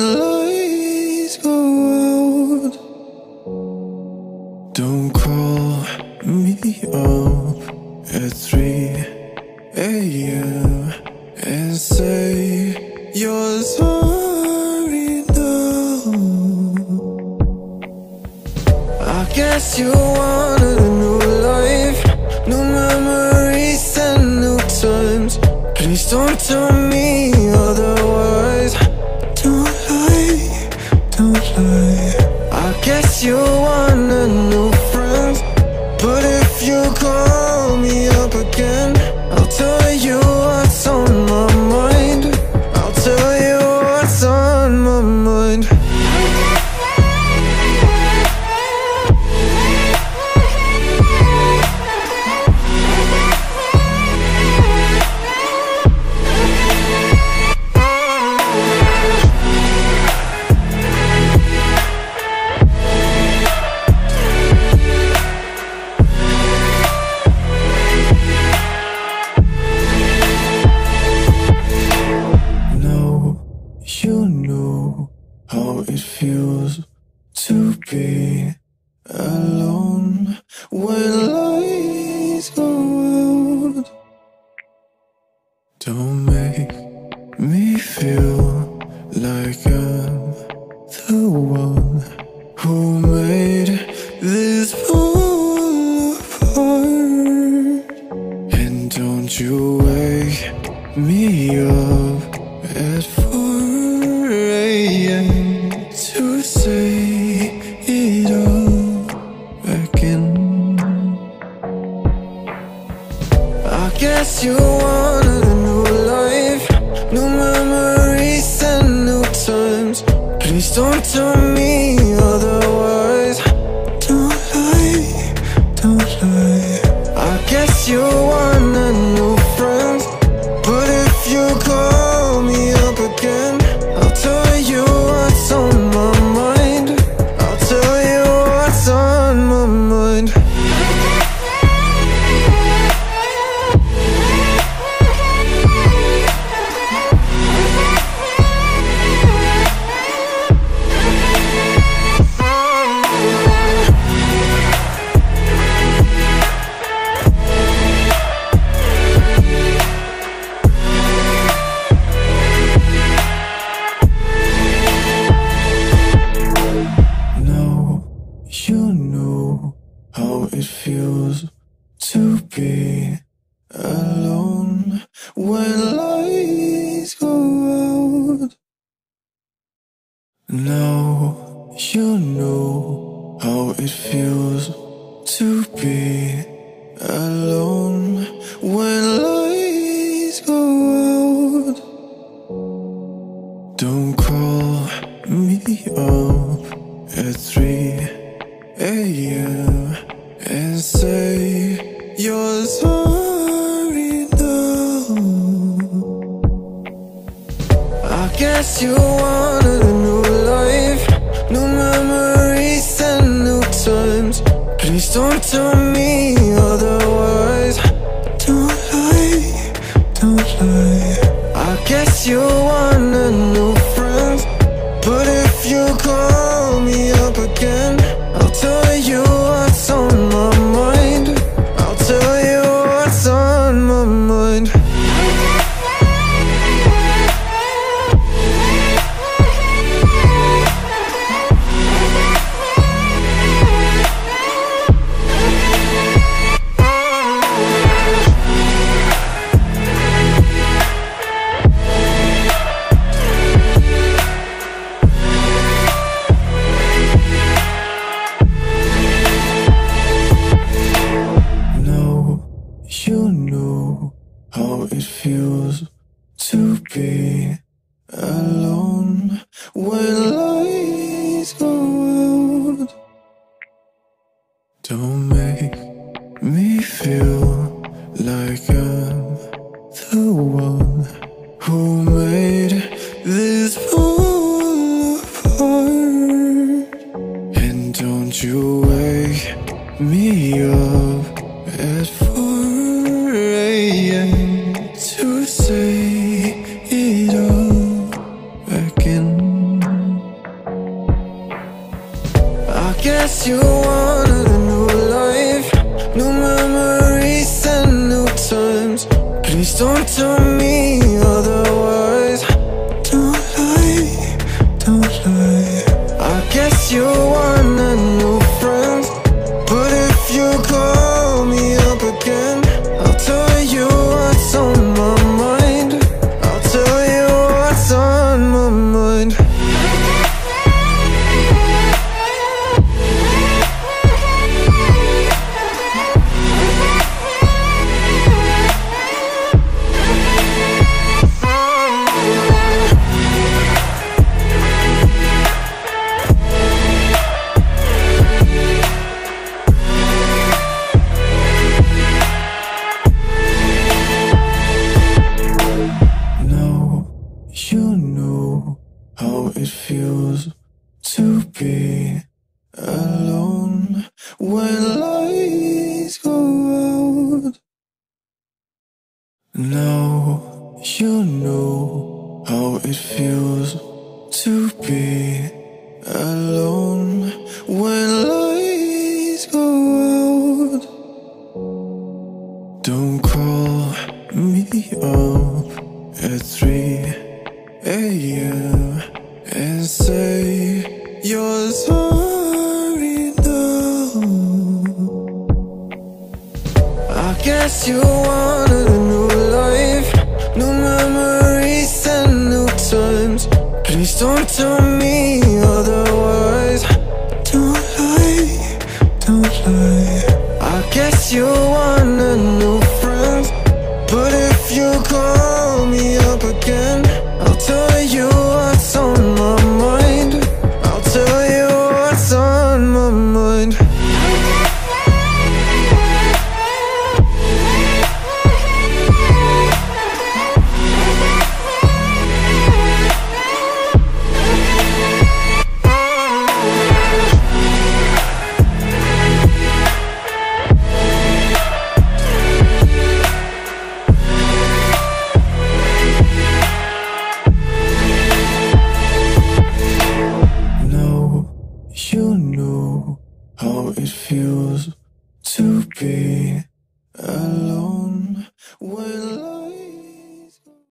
when lights go out. Don't call me up at 3 a.m. and say you're sorry now. I guess you wanted a new life, new memories and new times. Please don't tell me otherwise. Don't lie, don't lie. I guess you wanted new friends, but if you call me up again, I'll tell you what's on my mind. I'll tell you what's on my mind. How it feels to be alone when lights go out. Don't make me feel like I'm the one who made this fall apart. And don't you wake me up at 4 a.m. to say it all again. I guess you wanted a new life, new memories and new times. Please don't tell me otherwise. Don't lie, don't lie. I guess you wanted new friends, but if you call me up again, I'll tell you what's on my mind. I'll tell you what's on my mind. How it feels to be alone when lights go out. Now you know how it feels to be alone when lights go out. Don't call me up at 3 a.m. and say you're sorry now. I guess you wanted a new life, new memories and new times. Please don't tell me otherwise. Don't lie, don't lie. I guess you wanted new friends, but if you call me up again, I'll tell you what's on my mind. I'll tell you what's on my mind. How it feels to be alone when lights go out. Don't make me feel like I'm the one who made this fall apart. And don't you wake me up at 4 a.m. to say it all again. guess you wanted a new life, new memories and new times. Please don't tell me otherwise. Don't lie, don't lie. I guess you want a new friend, but if you call me up again, I'll tell you what's on my mind. I'll tell you what's on my mind. You know how it feels to be alone when lights go out. Now you know how it feels to be alone when lights go out. Don't call me up at 3 a.m. and say you're sorry now. I guess you wanted a new life, new memories and new times. Please don't tell me otherwise. Don't lie, don't lie. I guess you want a new friend, but if you call me up again, I'll tell you what's on my mind. I'll tell you what's on my mind. You know how it feels to be alone when life